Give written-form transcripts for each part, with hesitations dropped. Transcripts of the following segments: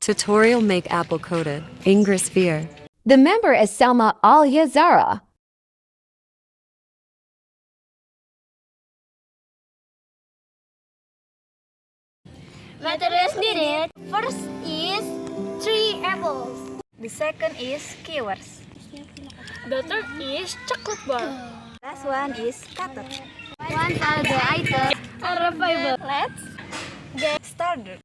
Tutorial make apple coated. Ingress sphere. The member is Selma Al-Yazara. Materials needed. First is 3 apples. The second is skewers. The third is chocolate bar. Last one is cutter. Once all the items are available, let's get started.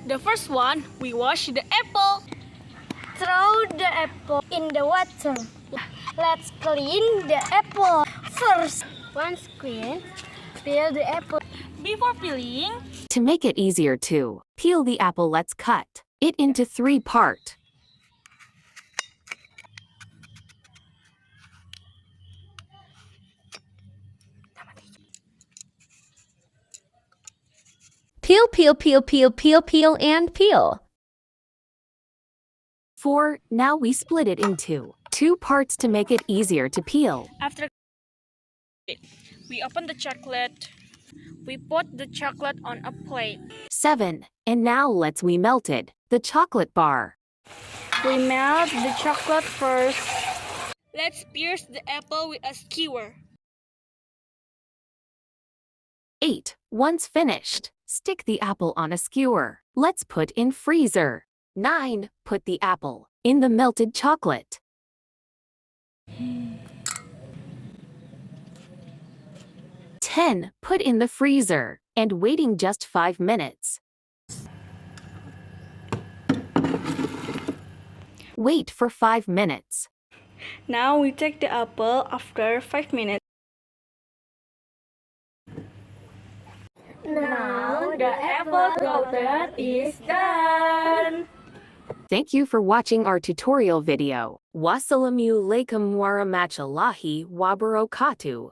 The first one, we wash the apple. Throw the apple in the water. Let's clean the apple first. Once clean, peel the apple. Before peeling, To make it easier to peel the apple, let's cut it into 3 parts. Peel, peel, peel, peel, peel, peel, and peel. 4. Now we split it into 2 parts to make it easier to peel. after we open the chocolate, we put the chocolate on a plate. 7. And now we melted the chocolate bar. We melt the chocolate first. Let's pierce the apple with a skewer. 8. Once finished, stick the apple on a skewer. Let's put in freezer. 9. Put the apple in the melted chocolate. 10. Put in the freezer and waiting just 5 minutes. Wait for 5 minutes. Now we take the apple after 5 minutes. Now the apple coated is done. Thank you for watching our tutorial video. Wassalamu alaikum warahmatullahi wabarakatuh.